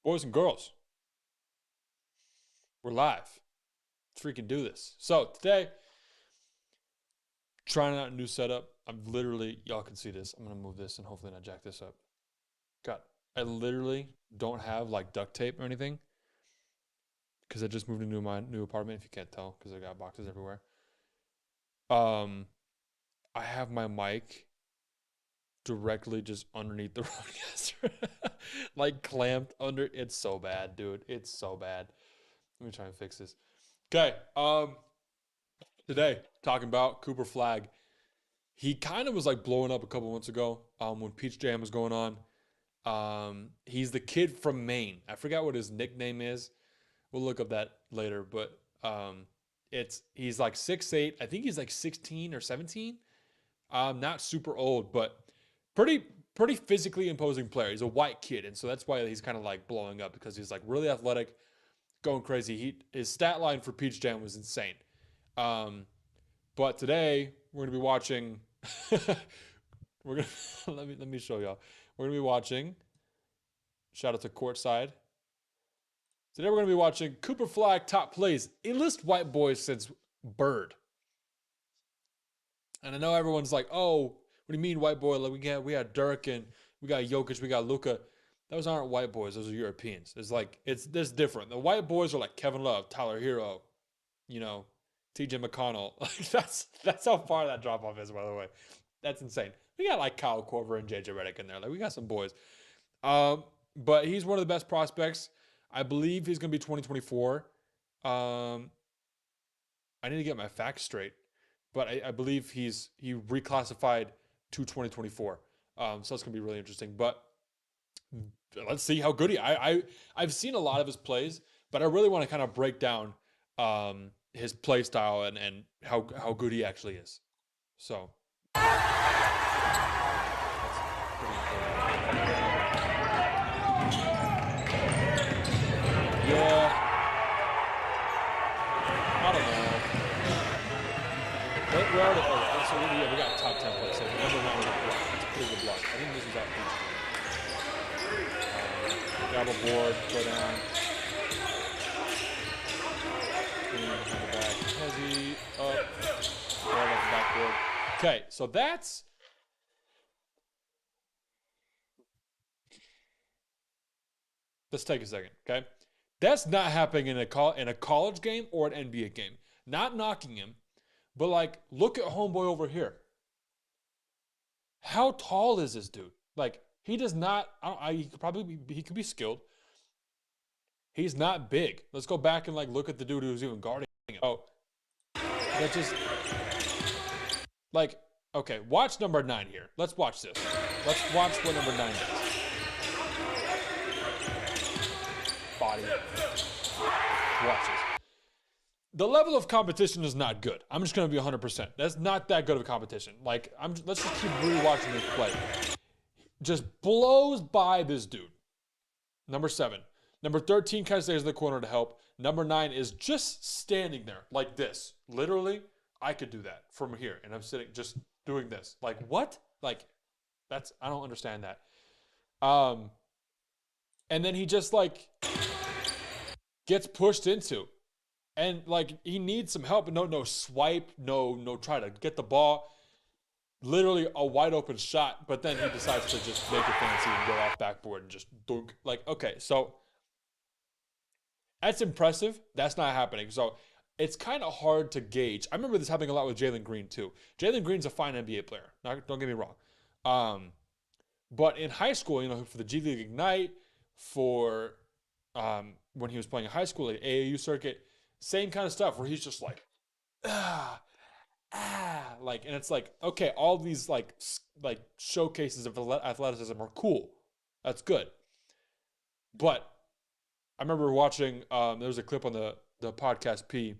Boys and girls, we're live. Let's freaking do this. So today, trying out a new setup. I'm literally, y'all can see this. I'm gonna move this and hopefully not jack this up. God, I literally don't have like duct tape or anything because I just moved into my new apartment. If you can't tell, because I got boxes everywhere. Um, I have my mic directly just underneath the broadcaster, like clamped under. It's so bad, dude. It's so bad. Let me try and fix this. Okay. Today talking about Cooper Flagg. He kind of was like blowing up a couple months ago when Peach Jam was going on. He's the kid from Maine. I forgot what his nickname is. We'll look up that later, but it's he's like 6'8". I think he's like 16 or 17. Not super old, but pretty pretty physically imposing player. He's a white kid, and so that's why he's kind of like blowing up because he's like really athletic, going crazy. His stat line for Peach Jam was insane. Um, but today we're gonna be watching. we're gonna let me show y'all. We're gonna be watching. Shout out to Courtside. Today we're gonna be watching Cooper Flagg top plays. Illest white boys since Bird. And I know everyone's like, "Oh, what do you mean white boy? Like we had Dirk and we got Jokic, we got Luka. Those aren't white boys. Those are Europeans. It's like it's this different. The white boys are like Kevin Love, Tyler Hero, you know, TJ McConnell. Like that's how far that drop off is. By the way, that's insane. We got like Kyle Korver and JJ Redick in there. Like we got some boys. But he's one of the best prospects. I believe he's going to be 2024. Um, I need to get my facts straight, but I believe he reclassified to 2024. So that's going to be really interesting. But let's see how good I've seen a lot of his plays, but I really want to kind of break down his play style and how good he actually is. So yeah, I don't know. But we already so we got top 10 plays. So number one was a block. It's a pretty good block. I think this was out grab a board, go down. Behind the back. Heavy, up. Grab off the backboard. Okay, so that's. Let's take a second, okay? That's not happening in a college game or an NBA game. Not knocking him, but like, look at homeboy over here. How tall is this dude? Like, he does not. He could probably he could be skilled. He's not big. Let's go back and like look at the dude who's even guarding him. Oh, that just like okay. Watch number 9 here. Let's watch this. Let's watch what number 9 does. Body. Watch this. The level of competition is not good. I'm just going to be 100%. That's not that good of a competition. Like, let's just keep rewatching this play. Just blows by this dude. Number 7. Number 13 kind of stays in the corner to help. Number 9 is just standing there like this. Literally, I could do that from here. And I'm sitting just doing this. Like, what? Like, I don't understand that. And then he just like gets pushed into. And like he needs some help, but no swipe, no try to get the ball. Literally a wide open shot, but then he decides to just make it fancy and go off backboard and just dunk. Like, okay, so that's impressive. That's not happening. So it's kind of hard to gauge. I remember this happening a lot with Jalen Green too. Jalen Green's a fine NBA player. Don't get me wrong. But in high school, for the G League Ignite, for when he was playing in high school, like AAU circuit, same kind of stuff where he's just like, like, and it's like, okay, all these like showcases of athleticism are cool. That's good. But I remember watching, there was a clip on the podcast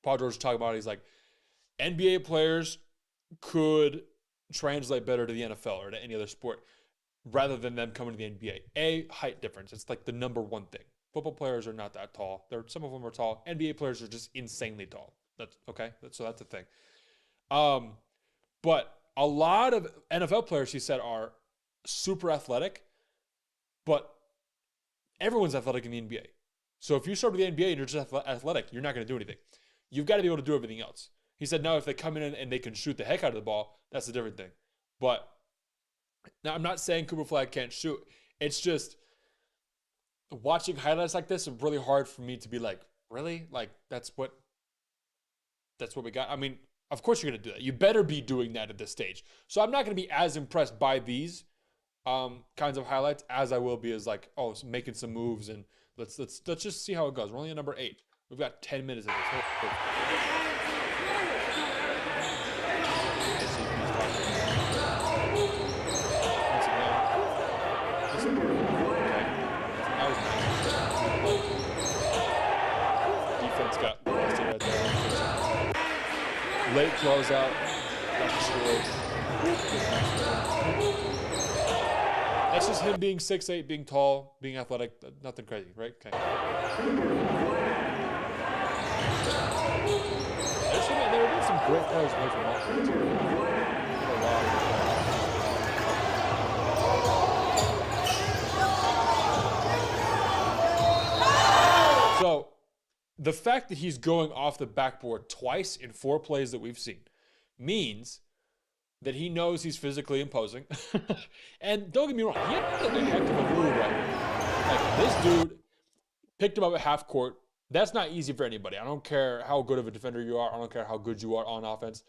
Paul George talking about it. He's like, NBA players could translate better to the NFL or to any other sport rather than them coming to the NBA. Height difference. It's like the number one thing. Football players are not that tall. Some of them are tall. NBA players are just insanely tall. That's okay. So that's the thing. But a lot of NFL players, he said, are super athletic, but Everyone's athletic in the NBA. So if you start with the NBA and you're just athletic, you're not going to do anything. You've got to be able to do everything else. He said, now if they come in and they can shoot the heck out of the ball, that's a different thing. But now I'm not saying Cooper Flagg can't shoot. It's just watching highlights like this is really hard for me to be like, really? Like that's what we got. I mean, of course you're gonna do that. You better be doing that at this stage. So I'm not gonna be as impressed by these kinds of highlights as I will be as like, oh, making some moves and let's just see how it goes. We're only at number 8. We've got 10 minutes of this. Defense got busted right there. Late closeout. That's just him being 6'8", being tall, being athletic. Nothing crazy, right? Okay. There have been some great players away from offense. So, the fact that he's going off the backboard twice in 4 plays that we've seen means that he knows he's physically imposing. And don't get me wrong, he had a heck of a move right here. Like, this dude picked him up at half court. That's not easy for anybody. I don't care how good of a defender you are. I don't care how good you are on offense.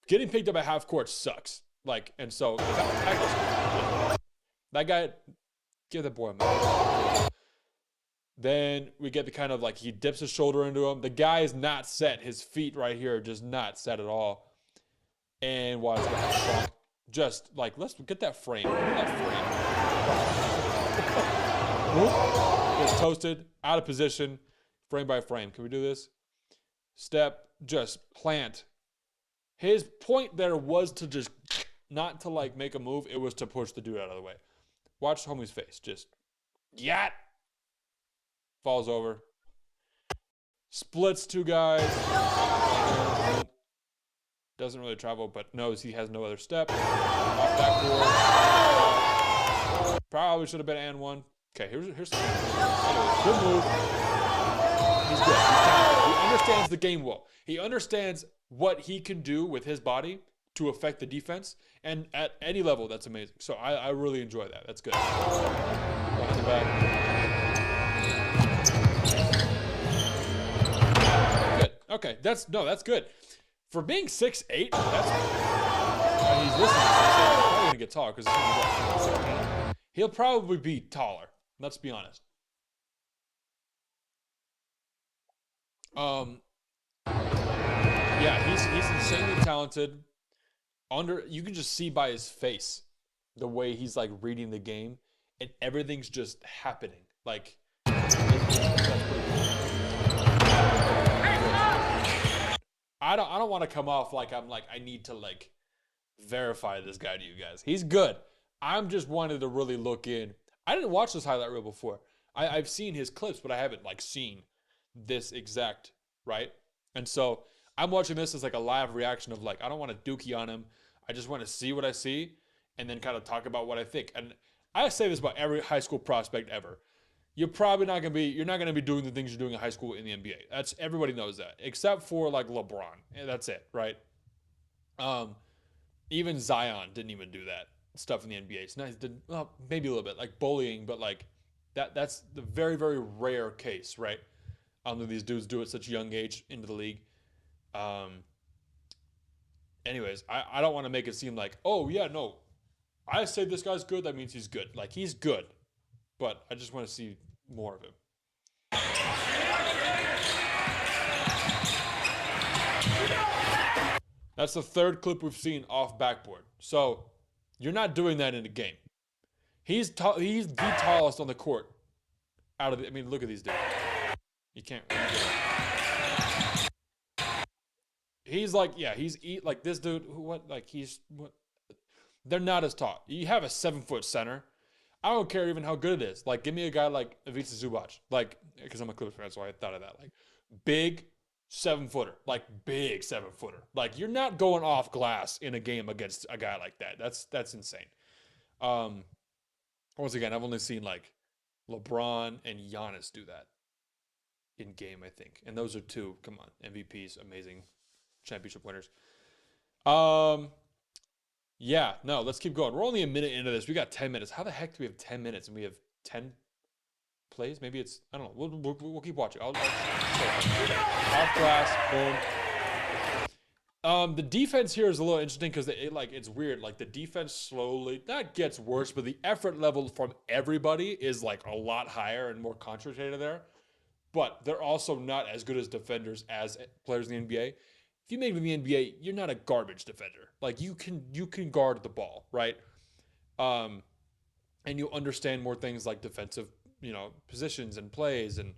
Getting picked up at half court sucks. Like, and so that guy, give that boy a minute. Then we get the kind of like he dips his shoulder into him. The guy is not set. His feet right here are just not set at all. And while he's got strong, just like let's get that frame. Gets toasted, out of position, frame by frame. Can we do this? Step, just plant. His point there was to just not to like make a move. It was to push the dude out of the way. Watch homie's face. Just yat. Falls over. Splits 2 guys. Doesn't really travel, but knows he has no other step. Off backboard. Probably should have been and 1. Okay, here's some. Good move. He's good. He's talented. He understands the game well. He understands what he can do with his body to affect the defense. And at any level, that's amazing. So I really enjoy that. That's good. Behind the back. Good. Okay, that's good. For being 6'8", that's he's listening to 6'8", he's probably gonna get taller because he's gonna be 16. He'll probably be taller. Let's be honest. Yeah, he's insanely talented. You can just see by his face the way he's like reading the game, and everything's just happening. Like that's pretty cool. I don't want to come off like I'm like I need to like verify this guy to you guys. He's good. I'm just wanted to really look in. I didn't watch this highlight reel before. I've seen his clips, but I haven't like seen this exact, right? And so I'm watching this as like a live reaction of like, I don't want to dookie on him. I just want to see what I see and then kind of talk about what I think. And I say this about every high school prospect ever. You're not going to be doing the things you're doing in high school in the NBA. Everybody knows that, except for like LeBron. And that's it, right? Even Zion didn't even do that stuff in the NBA. It's nice, well, maybe a little bit like bullying, but like that's the very, very rare case, right? These dudes do it at such a young age into the league. Anyways, I don't want to make it seem like, oh yeah, no, I say this guy's good, that means he's good. Like he's good, but I just want to see more of him. That's the 3rd clip we've seen off backboard. So you're not doing that in a game. He's the tallest on the court. Look at these dudes. You can't. He's like, yeah, like this dude. They're not as tall. You have a 7-foot center. I don't care even how good it is. Like, give me a guy like Ivica Zubac. Like, because I'm a Clippers fan, so I thought of that. Like, big 7-footer. Like, big 7-footer. Like, you're not going off glass in a game against a guy like that. That's insane. Once again, I've only seen like LeBron and Giannis do that in game, I think. And those are two, come on, MVPs, amazing championship winners. Yeah, no, let's keep going. We're only a minute into this. We got 10 minutes. How the heck do we have 10 minutes and we have 10 plays? Maybe it's, I don't know. We'll keep watching. Off glass, boom. The defense here is a little interesting because it's weird. Like the defense slowly, that gets worse, but the effort level from everybody is like a lot higher and more concentrated there. But they're also not as good as defenders as players in the NBA. If you make it in the NBA, you're not a garbage defender. Like you can guard the ball, right? And you understand more things like defensive, positions and plays and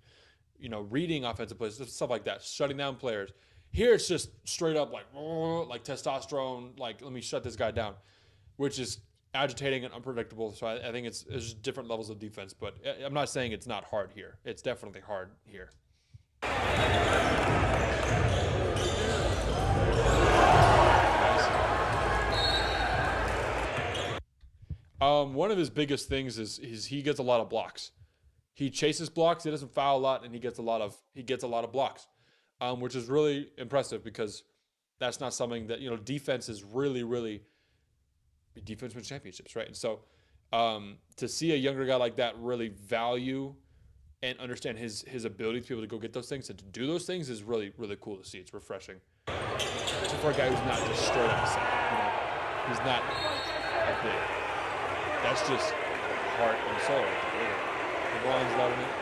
reading offensive plays, stuff like that, shutting down players. Here it's just straight up like testosterone, like let me shut this guy down, which is agitating and unpredictable. So I think it's just different levels of defense, but I'm not saying it's not hard here. It's definitely hard here. One of his biggest things is he gets a lot of blocks. He chases blocks. He doesn't foul a lot, and he gets a lot of blocks, which is really impressive because that's not something that defense is really defense wins championships, right? And so to see a younger guy like that really value and understand his ability to be able to go get those things and to do those things is really cool to see. It's refreshing. Especially for a guy who's not just straight up he's not a big. That's just heart and soul. LeBron's loving it.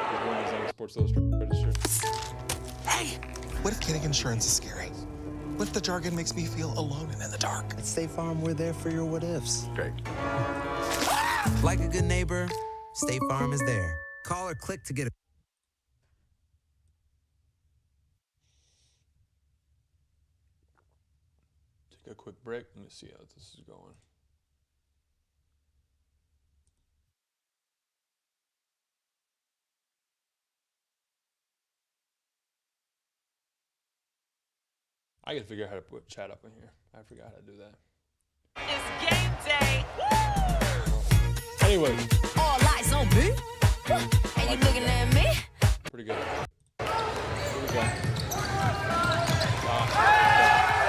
He's wearing his own Sports Illustrated shirt. Hey, what if getting insurance is scary? What if the jargon makes me feel alone and in the dark? At State Farm, we're there for your what ifs. Great. Like a good neighbor, State Farm is there. Call or click to get a Take a quick break. Let me see how this is going. I gotta figure out how to put chat up in here. I forgot how to do that. It's game day. Anyway. All eyes on me. And you looking at me? Pretty good. Here we go.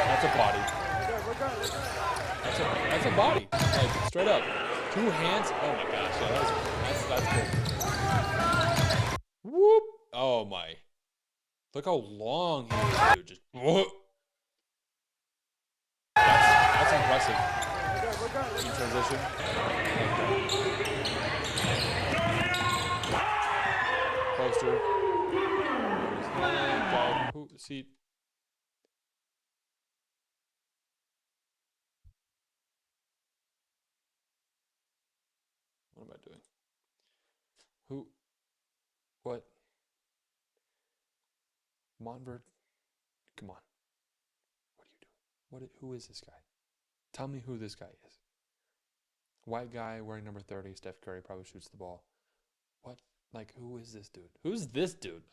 That's a body. That's a body. Like straight up. 2 hands. Oh my gosh. Yeah, that's good. Whoop. Oh my. Look how long he is, dude. Just whoop. That's impressive. In transition. Poster. Seat. What am I doing? Who? What? Monvert? Come on. What are you doing? Who is this guy? Tell me who this guy is. White guy wearing number 30. Steph Curry probably shoots the ball. What? Like, who is this dude? Who's this dude?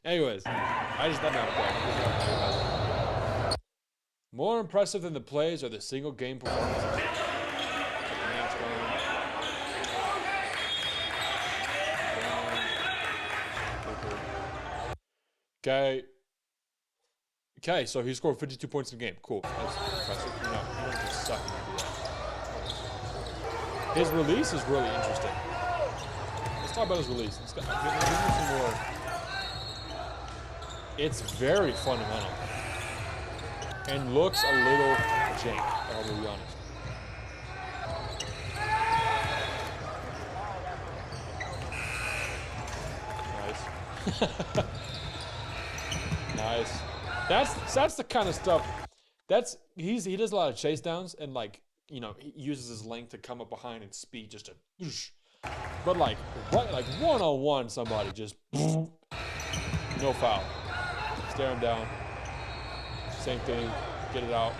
Anyways, I just thought that was more impressive than the plays are the single game performances. Okay, so he scored 52 points in a game. Cool. That's impressive. You don't just suck when you do that. His release is really interesting. Let's talk about his release. Give me some more. It's very fundamental. And looks a little jank, I'll be honest. Nice. That's the kind of stuff. He does a lot of chase downs and he uses his length to come up behind and speed just to. But like one-on-one, somebody just no foul. Stare him down. Same thing. Get it out.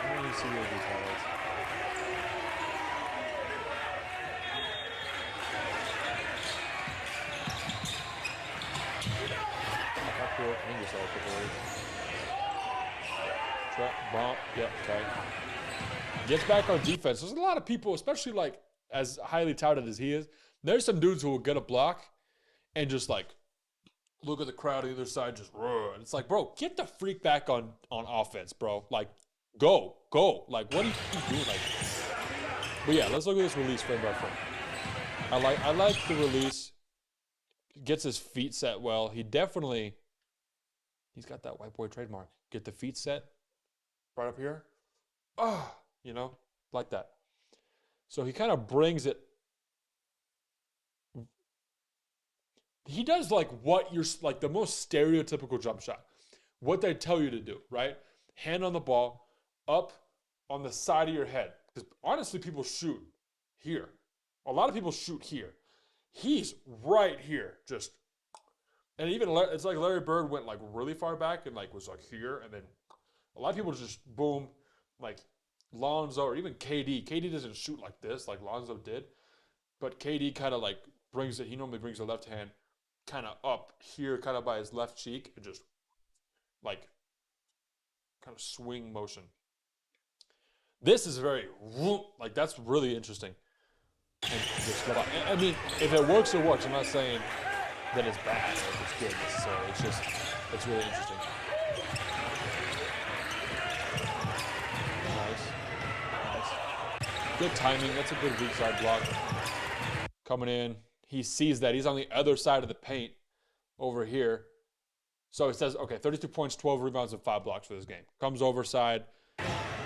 Let me see what these highlights. court. I think we saw a couple of trap, bump. Yep, okay. Gets back on defense. There's a lot of people, especially like as highly touted as he is. There's some dudes who will get a block and just like look at the crowd on the other side, just roar. And it's like, bro, get the freak back on offense, bro. Like, go. Like, what are you doing? Like, but yeah, let's look at this release frame by frame. I like the release. Gets his feet set well. He's got that white boy trademark. Get the feet set right up here. Oh, you know, like that. So he kind of brings it. He does like what you're like the most stereotypical jump shot. What they tell you to do, right? Hand on the ball, up on the side of your head. Because honestly, people shoot here. A lot of people shoot here. He's right here, just, and even it's like Larry Bird went like really far back and like was like here, and then a lot of people just boom, like Lonzo or even KD. KD doesn't shoot like this, like Lonzo did, but KD kind of like brings it. He normally brings the left hand kind of up here, kind of by his left cheek, and just like kind of swing motion. This is very like that's really interesting. I mean, if it works, it works. I'm not saying that it's bad or it's good necessarily. It's just, it's really interesting. Nice. Good timing. That's a good weak side block. Coming in. He sees that. He's on the other side of the paint over here. So it says, okay, 32 points, 12 rebounds, and 5 blocks for this game. Comes over side.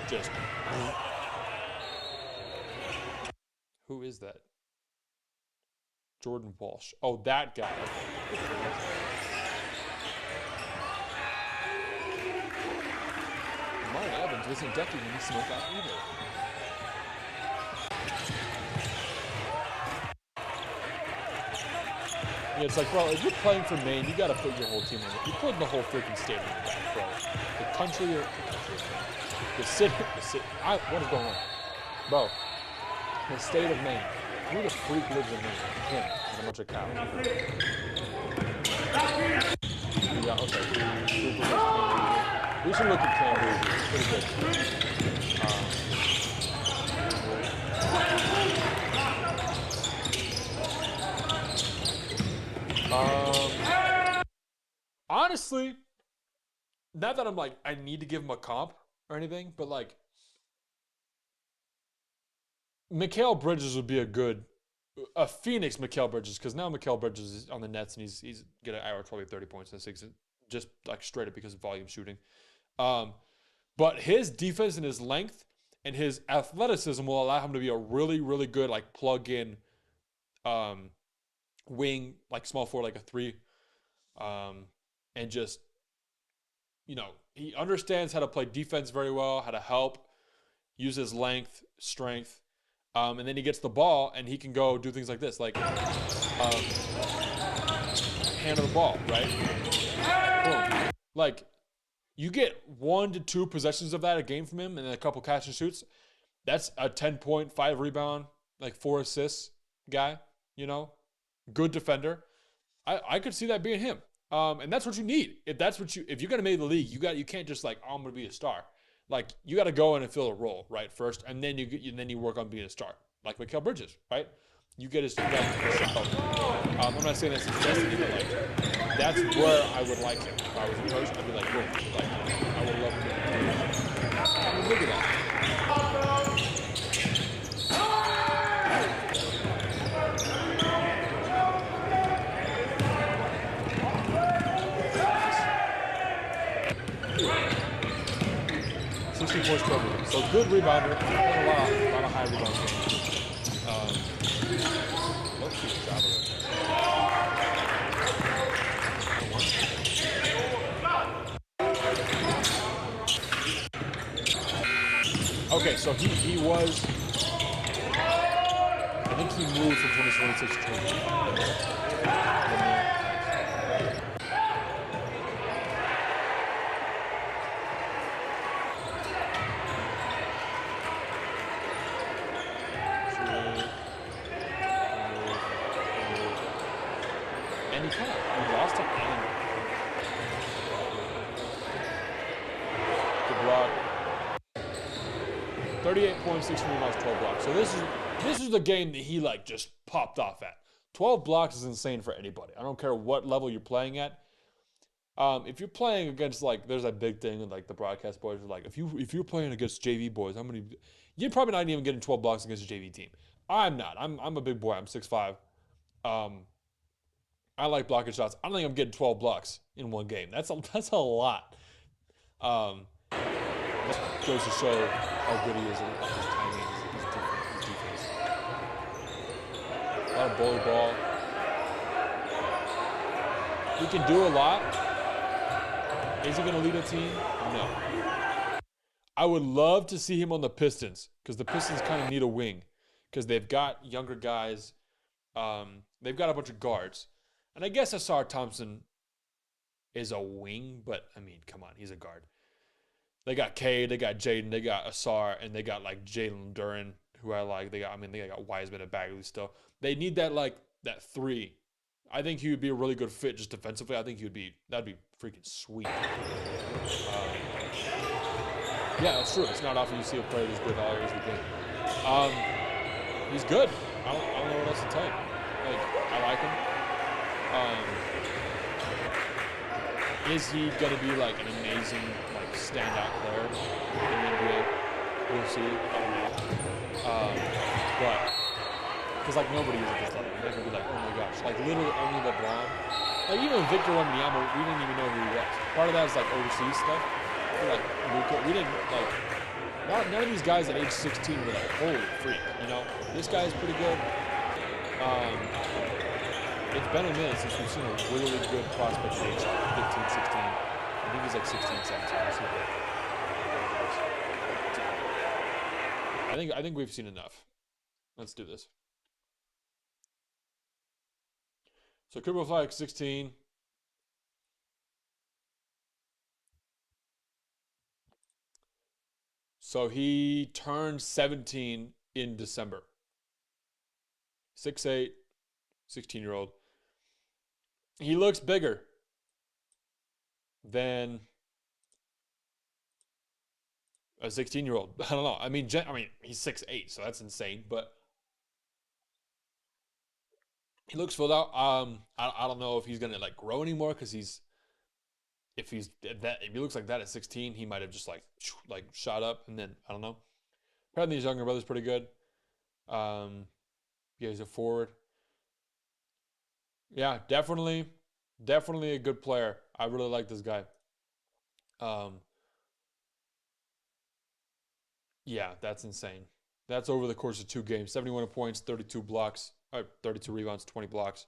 Just... Who is that? Jordan Walsh. Oh, that guy. Martin Evans was inducted when he smoked out either. Yeah, it's like, well, if you're playing for Maine, you got to put your whole team in it. You're putting the whole freaking state in your back, bro. The country, the city, what is going on? Bro. The state of Maine. Who the freak lives in Maine? Him and a bunch of cows. Yeah, okay. We should look at Cambridge. It's pretty good. Honestly, not that I'm like, I need to give him a comp or anything, but like, Mikal Bridges would be a Phoenix Mikal Bridges, because now Mikal Bridges is on the Nets and he's going to average probably 30 points in the season, just like straight up because of volume shooting. But his defense and his length and his athleticism will allow him to be a really, really good like plug-in wing, like small forward, like a 3, and just, you know, he understands how to play defense very well, how to help, use his length, strength. And then he gets the ball, and he can go do things like this, like hand on the ball, right? Boom. Like, you get 1 to 2 possessions of that a game from him, and then a couple catch and shoots. That's a 10-point, 5 rebound, like 4 assists guy. You know, good defender. I could see that being him. And that's what you need. If you're gonna make the league, you can't just like, oh, I'm gonna be a star. Like, you got to go in and fill a role, right, first, and then you work on being a star, like Mikal Bridges, right? You get his. I'm not saying that's his destiny, but like, that's where I would like him. If I was a coach, I'd be like, boom, like, I would love him. I mean, look at that. Points per rebound. So good rebounder, a lot of high rebounds. Let's see the okay, so he was, I think he moved from 2026 to 2020. And he lost an angle. block. 38 points, 16 rebounds, 12 blocks. So this is the game that he like just popped off at. 12 blocks is insane for anybody. I don't care what level you're playing at. If you're playing against like, there's that big thing, and like the broadcast boys are like, if you're playing against JV boys, how many? You're probably not even getting 12 blocks against a JV team. I'm not. I'm a big boy. I'm 6'5". I like blocking shots. I don't think I'm getting 12 blocks in one game. That's a lot. That goes to show how good he is at his timing, his defense. A lot of bully ball. He can do a lot. Is he going to lead a team? No. I would love to see him on the Pistons because the Pistons kind of need a wing because they've got younger guys. They've got a bunch of guards. And I guess Asar Thompson is a wing, but I mean, come on, he's a guard. They got Cade, they got Jaden, they got Asar, and they got like Jalen Duren, who I like. They got Wiseman and Bagley still. They need that three. I think he would be a really good fit just defensively. I think that'd be freaking sweet. Yeah, that's true. It's not often you see a player this good all years weekend. He's good. I don't know what else to tell you. Like, I like him. Is he gonna be like an amazing like standout player in the NBA? We'll see. I don't know. But because like nobody is at this level. They're gonna be like, oh my gosh, like literally only LeBron. Like even Victor Wembanyama, we didn't even know who he was. Part of that is like overseas stuff. Like Luka, we didn't like. None of these guys at age 16 were like, holy freak, you know? This guy's pretty good. It's been a minute since we've seen a really good prospect at age 15, 16. I think he's like 16, 17. I think we've seen enough. Let's do this. So Cooper Flagg, 16. So he turned 17 in December. 6'8", 16-year-old. He looks bigger than a 16-year-old. I don't know. I mean, he's 6'8", so that's insane. But he looks filled out. I don't know if he's gonna like grow anymore because if he looks like that at 16, he might have just like shot up, and then I don't know. Apparently, his younger brother's pretty good. Yeah, he's a forward. Yeah, definitely a good player. I really like this guy. Yeah, that's insane. That's over the course of 2 games. 71 points, 32 blocks, 32 rebounds, 20 blocks.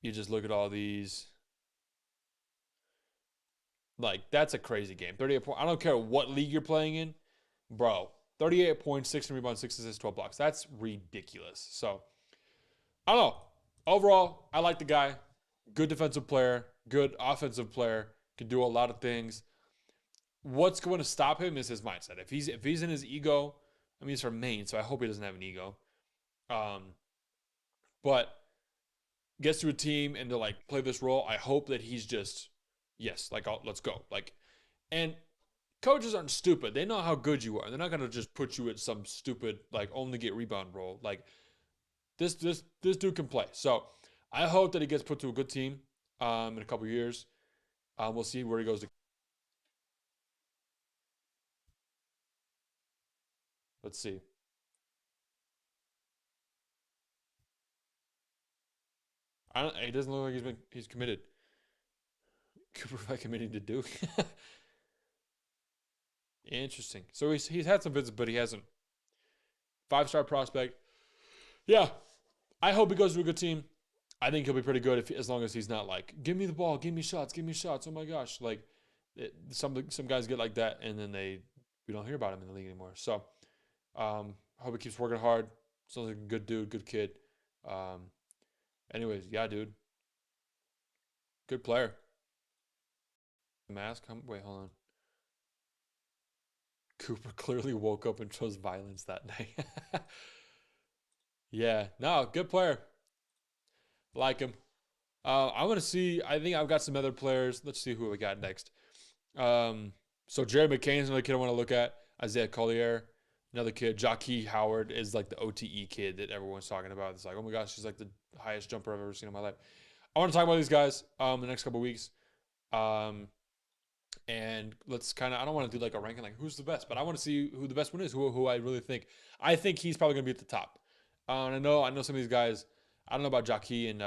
You just look at all these. Like, that's a crazy game. 38 points. I don't care what league you're playing in. Bro, 38 points, 16 rebounds, 6 assists, 12 blocks. That's ridiculous. So, I don't know. Overall, I like the guy. Good defensive player. Good offensive player. Can do a lot of things. What's going to stop him is his mindset. If he's in his ego, I mean, he's from Maine, so I hope he doesn't have an ego. But gets to a team and to like play this role, I hope that he's just, yes, like, let's go. Like, and coaches aren't stupid. They know how good you are. They're not going to just put you at some stupid, like, only get rebound role. Like, this dude can play. So I hope that he gets put to a good team in a couple years. We'll see where he goes. Let's see. It doesn't look like he's committed. Cooper Flagg committing to Duke. Interesting. So he's had some visits, but he hasn't. 5-star prospect. Yeah, I hope he goes to a good team. I think he'll be pretty good as long as he's not like, give me the ball, give me shots. Oh my gosh, like some guys get like that, and then we don't hear about him in the league anymore. So I hope he keeps working hard. Sounds like a good dude, good kid. Anyways, yeah, dude, good player. Mask? Wait, hold on. Cooper clearly woke up and chose violence that night. Yeah, no, good player. Like him. I want to see. I think I've got some other players. Let's see who we got next. So Jerry McCain's another kid I want to look at. Isaiah Collier, another kid. Jockey Howard is like the OTE kid that everyone's talking about. It's like, oh my gosh, she's like the highest jumper I've ever seen in my life. I want to talk about these guys the next couple of weeks. And let's kind of, I don't want to do like a ranking, like who's the best, but I want to see who the best one is, who I really think. I think he's probably going to be at the top. And I know some of these guys, I don't know about Jockey, and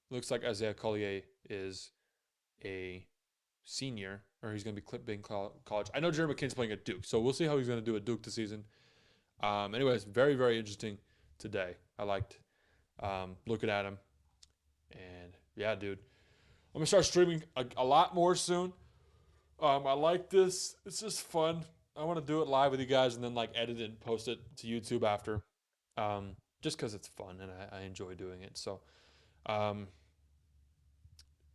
looks like Isaiah Collier is a senior, or he's going to be being college. I know Jerry McCain's playing at Duke, so we'll see how he's going to do at Duke this season. Anyways, very, very interesting today. I liked looking at him. And yeah, dude, I'm going to start streaming a lot more soon. I like this. It's just fun. I want to do it live with you guys and then like edit it and post it to YouTube after. Just because it's fun and I enjoy doing it. So,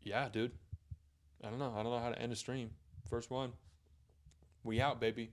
yeah, dude. I don't know. I don't know how to end a stream. First one. We out, baby.